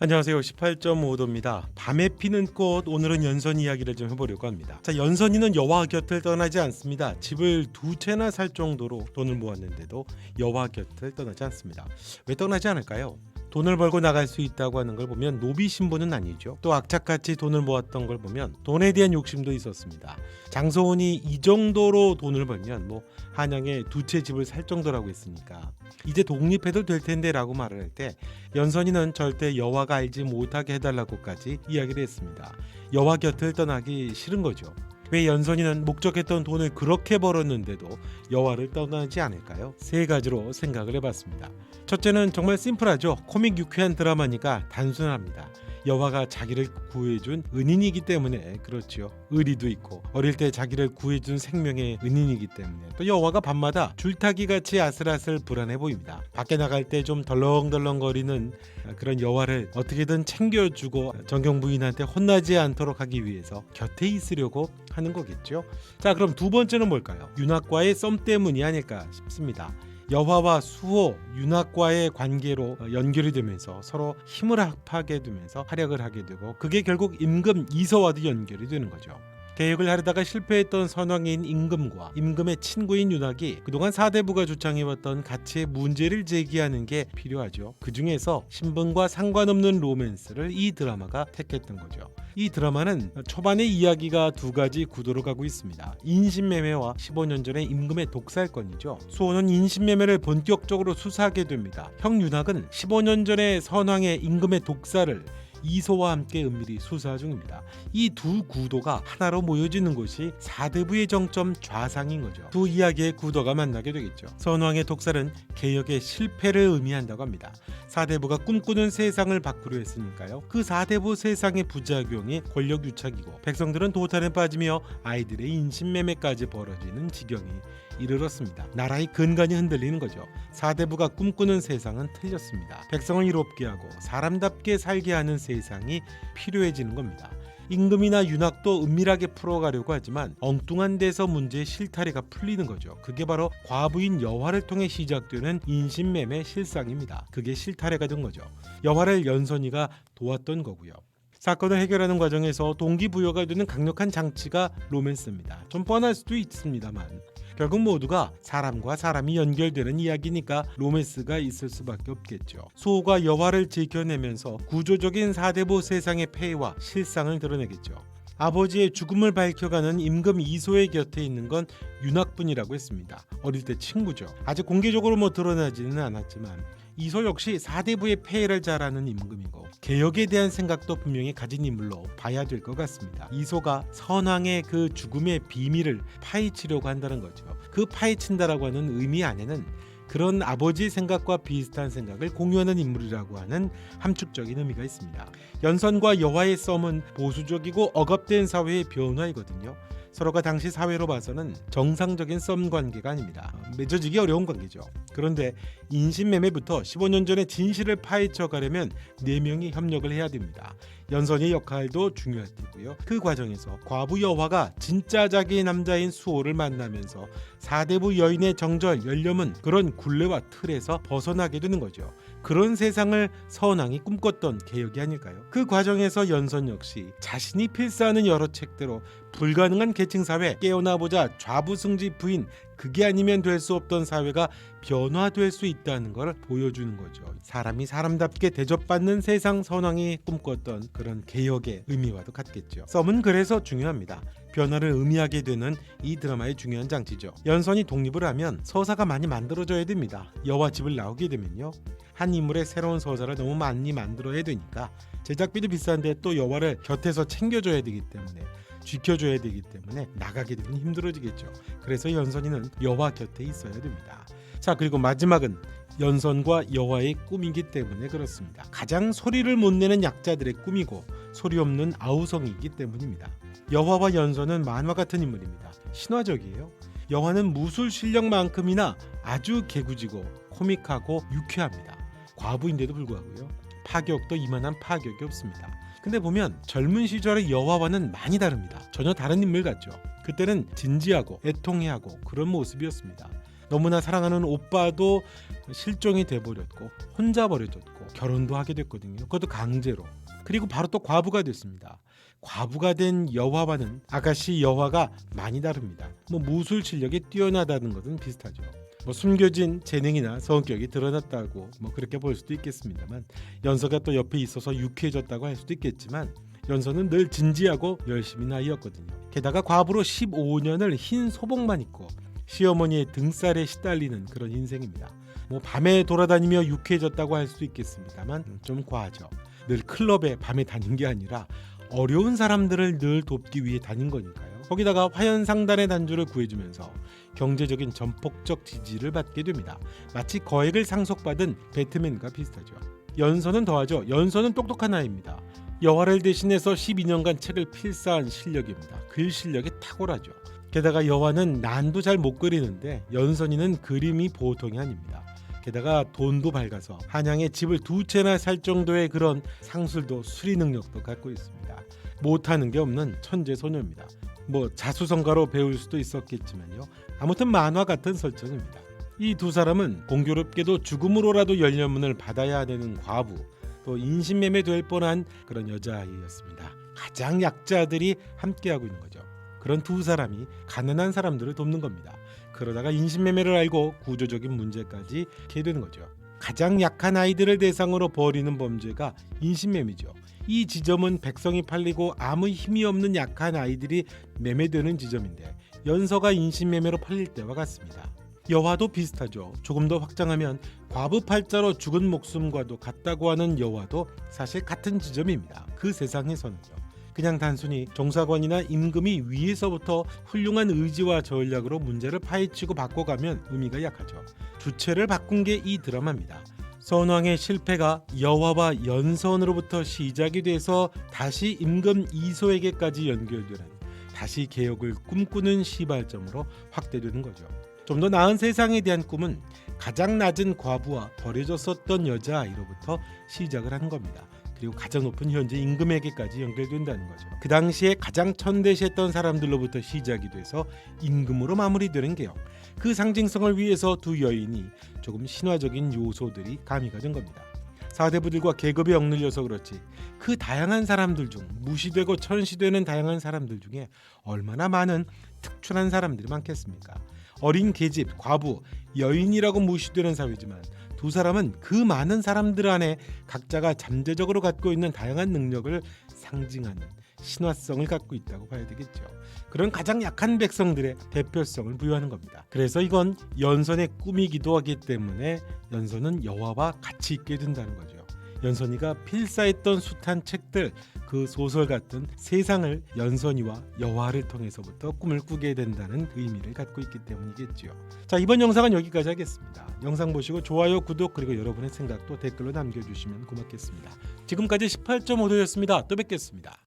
안녕하세요. 18.5도입니다. 밤에 피는 꽃, 오늘은 연선 이야기를 좀 해보려고 합니다. 자, 연선이는 여와 곁을 떠나지 않습니다. 집을 두 채나 살 정도로 돈을 모았는데도 여와 곁을 떠나지 않습니다. 왜 떠나지 않을까요? 돈을 벌고 나갈 수 있다고 하는 걸 보면 노비 신분은 아니죠. 또 악착같이 돈을 모았던 걸 보면 돈에 대한 욕심도 있었습니다. 장소원이 이 정도로 돈을 벌면 한양에 두 채 집을 살 정도라고 했으니까 이제 독립해도 될 텐데 라고 말을 할 때 연선이는 절대 여와가 알지 못하게 해달라고까지 이야기를 했습니다. 여와 곁을 떠나기 싫은 거죠. 왜 연선이는 목적했던 돈을 그렇게 벌었는데도 여와를 떠나지 않을까요? 세 가지로 생각을 해봤습니다. 첫째는 정말 심플하죠. 코믹 유쾌한 드라마니까 단순합니다. 여와가 자기를 구해준 은인이기 때문에 그렇죠. 의리도 있고 어릴 때 자기를 구해준 생명의 은인이기 때문에 또 여와가 밤마다 줄타기같이 아슬아슬 불안해 보입니다. 밖에 나갈 때 좀 덜렁덜렁거리는 그런 여와를 어떻게든 챙겨주고 정경 부인한테 혼나지 않도록 하기 위해서 곁에 있으려고 하는 거겠죠. 자, 그럼 두 번째는 뭘까요? 윤학과의 썸 때문이 아닐까 싶습니다. 여화와 수호, 윤학과의 관계로 연결이 되면서 서로 힘을 합하게 되면서 활약을 하게 되고 그게 결국 임금 이서와도 연결이 되는 거죠. 개혁을 하려다가 실패했던 선왕인 임금과 임금의 친구인 윤학이 그동안 사대부가 주창해왔던 가치의 문제를 제기하는 게 필요하죠. 그 중에서 신분과 상관없는 로맨스를 이 드라마가 택했던 거죠. 이 드라마는 초반에 이야기가 두 가지 구도로 가고 있습니다. 인신매매와 15년 전의 임금의 독살건이죠. 수호는 인신매매를 본격적으로 수사하게 됩니다. 형 윤학은 15년 전의 선왕의 임금의 독살을 이소와 함께 은밀히 수사 중입니다. 이 두 구도가 하나로 모여지는 곳이 사대부의 정점 좌상인 거죠. 두 이야기의 구도가 만나게 되겠죠. 선왕의 독살은 개혁의 실패를 의미한다고 합니다. 사대부가 꿈꾸는 세상을 바꾸려 했으니까요. 그 사대부 세상의 부작용이 권력 유착이고 백성들은 도탄에 빠지며 아이들의 인신매매까지 벌어지는 지경이 이르렀습니다. 나라의 근간이 흔들리는 거죠. 사대부가 꿈꾸는 세상은 틀렸습니다. 백성을 이롭게 하고 사람답게 살게 하는 세상이 필요해지는 겁니다. 임금이나 윤학도 은밀하게 풀어가려고 하지만 엉뚱한 데서 문제의 실타래가 풀리는 거죠. 그게 바로 과부인 여화를 통해 시작되는 인신매매 실상입니다. 그게 실타래가 된 거죠. 여화를 연선이가 도왔던 거고요. 사건을 해결하는 과정에서 동기부여가 되는 강력한 장치가 로맨스입니다. 좀 뻔할 수도 있습니다만 결국 모두가 사람과 사람이 연결되는 이야기니까 로맨스가 있을 수밖에 없겠죠. 수호가 여화를 지켜내면서 구조적인 사대부 세상의 폐해와 실상을 드러내겠죠. 아버지의 죽음을 밝혀가는 임금 이소의 곁에 있는 건 윤학뿐이라고 했습니다. 어릴 때 친구죠. 아직 공개적으로 드러나지는 않았지만 이소 역시 사대부의 폐해를 잘 아는 임금이고 개혁에 대한 생각도 분명히 가진 인물로 봐야 될 것 같습니다. 이소가 선왕의 그 죽음의 비밀을 파헤치려고 한다는 거죠. 그 파헤친다라고 하는 의미 안에는 그런 아버지의 생각과 비슷한 생각을 공유하는 인물이라고 하는 함축적인 의미가 있습니다. 연선과 여화의 썸은 보수적이고 억압된 사회의 변화이거든요. 서로가 당시 사회로 봐서는 정상적인 썸 관계가 아닙니다. 맺어지기 어려운 관계죠. 그런데 인신매매부터 15년 전의 진실을 파헤쳐 가려면 4명이 협력을 해야 됩니다. 연선의 역할도 중요할 테고요. 그 과정에서 과부 여화가 진짜 자기의 남자인 수호를 만나면서 사대부 여인의 정절, 연념은 그런 굴레와 틀에서 벗어나게 되는 거죠. 그런 세상을 선왕이 꿈꿨던 개혁이 아닐까요? 그 과정에서 연선 역시 자신이 필사하는 여러 책대로 불가능한 계층사회 깨어나보자 좌부승지 부인 그게 아니면 될 수 없던 사회가 변화될 수 있다는 걸 보여주는 거죠. 사람이 사람답게 대접받는 세상 선왕이 꿈꿨던 그런 개혁의 의미와도 같겠죠. 썸은 그래서 중요합니다. 변화를 의미하게 되는 이 드라마의 중요한 장치죠. 연선이 독립을 하면 서사가 많이 만들어져야 됩니다. 여와 집을 나오게 되면요. 한 인물의 새로운 서사를 너무 많이 만들어야 되니까 제작비도 비싼데 또 여와를 곁에서 챙겨줘야 되기 때문에 지켜줘야 되기 때문에 나가게 되면 힘들어지겠죠. 그래서 연선이는 여와 곁에 있어야 됩니다. 자, 그리고 마지막은 연선과 여와의 꿈이기 때문에 그렇습니다. 가장 소리를 못 내는 약자들의 꿈이고 소리 없는 아우성이기 때문입니다. 여화와 연선은 만화 같은 인물입니다. 신화적이에요. 여화는 무술 실력만큼이나 아주 개구지고 코믹하고 유쾌합니다. 과부인데도 불구하고요. 파격도 이만한 파격이 없습니다. 근데 보면 젊은 시절의 여화와는 많이 다릅니다. 전혀 다른 인물 같죠. 그때는 진지하고 애통해하고 그런 모습이었습니다. 너무나 사랑하는 오빠도 실종이 돼버렸고 혼자 버려졌고 결혼도 하게 됐거든요. 그것도 강제로. 그리고 바로 또 과부가 됐습니다. 과부가 된 여화와는 아가씨 여화가 많이 다릅니다. 무술 실력이 뛰어나다는 것은 비슷하죠. 숨겨진 재능이나 성격이 드러났다고 그렇게 볼 수도 있겠습니다만, 연서가 또 옆에 있어서 유쾌해졌다고 할 수도 있겠지만, 연서는 늘 진지하고 열심히 아이였거든요. 게다가 과부로 15년을 흰 소복만 입고 시어머니의 등살에 시달리는 그런 인생입니다. 밤에 돌아다니며 유쾌해졌다고 할 수도 있겠습니다만 좀 과하죠. 늘 클럽에 밤에 다닌 게 아니라 어려운 사람들을 늘 돕기 위해 다닌 거니까요. 거기다가 화연상단의 단주를 구해주면서 경제적인 전폭적 지지를 받게 됩니다. 마치 거액을 상속받은 배트맨과 비슷하죠. 연서는 더하죠. 연서는 똑똑한 아이입니다. 여화를 대신해서 12년간 책을 필사한 실력입니다. 글 실력이 탁월하죠. 게다가 여화는 난도 잘 못 그리는데 연선이는 그림이 보통이 아닙니다. 게다가 돈도 밝아서 한양에 집을 2채나 살 정도의 그런 상술도 수리 능력도 갖고 있습니다. 못하는 게 없는 천재 소녀입니다. 자수성가로 배울 수도 있었겠지만요. 아무튼 만화 같은 설정입니다. 이 두 사람은 공교롭게도 죽음으로라도 열려문을 받아야 되는 과부, 또 인신매매 될 뻔한 그런 여자아이였습니다. 가장 약자들이 함께하고 있는 거죠. 그런 두 사람이 가난한 사람들을 돕는 겁니다. 그러다가 인신매매를 알고 구조적인 문제까지 겪게 되는 거죠. 가장 약한 아이들을 대상으로 벌이는 범죄가 인신매매죠. 이 지점은 백성이 팔리고 아무 힘이 없는 약한 아이들이 매매되는 지점인데, 연서가 인신매매로 팔릴 때와 같습니다. 여화도 비슷하죠. 조금 더 확장하면 과부 팔자로 죽은 목숨과도 같다고 하는 여화도 사실 같은 지점입니다. 그 세상에서는요. 그냥 단순히 정사관이나 임금이 위에서부터 훌륭한 의지와 전략으로 문제를 파헤치고 바꿔가면 의미가 약하죠. 주체를 바꾼 게 이 드라마입니다. 선왕의 실패가 여화와 연선으로부터 시작이 돼서 다시 임금 이소에게까지 연결되는, 다시 개혁을 꿈꾸는 시발점으로 확대되는 거죠. 좀 더 나은 세상에 대한 꿈은 가장 낮은 과부와 버려졌었던 여자아이로부터 시작을 하는 겁니다. 그리고 가장 높은 현재 임금에게까지 연결된다는 거죠. 그 당시에 가장 천대시했던 사람들로부터 시작이 돼서 임금으로 마무리되는 게요. 그 상징성을 위해서 두 여인이 조금 신화적인 요소들이 가미가 된 겁니다. 사대부들과 계급에 억눌려서 그렇지 그 다양한 사람들 중, 무시되고 천시되는 다양한 사람들 중에 얼마나 많은 특출한 사람들이 많겠습니까? 어린 계집, 과부, 여인이라고 무시되는 사회지만 두 사람은 그 많은 사람들 안에 각자가 잠재적으로 갖고 있는 다양한 능력을 상징하는 신화성을 갖고 있다고 봐야 되겠죠. 그런 가장 약한 백성들의 대표성을 부여하는 겁니다. 그래서 이건 연선의 꿈이기도 하기 때문에 연선은 여화와 같이 있게 된다는 거죠. 연선이가 필사했던 숱한 책들, 그 소설 같은 세상을 연선이와 여화를 통해서부터 꿈을 꾸게 된다는 의미를 갖고 있기 때문이겠죠. 자, 이번 영상은 여기까지 하겠습니다. 영상 보시고 좋아요, 구독, 그리고 여러분의 생각도 댓글로 남겨주시면 고맙겠습니다. 지금까지 18.5도였습니다. 또 뵙겠습니다.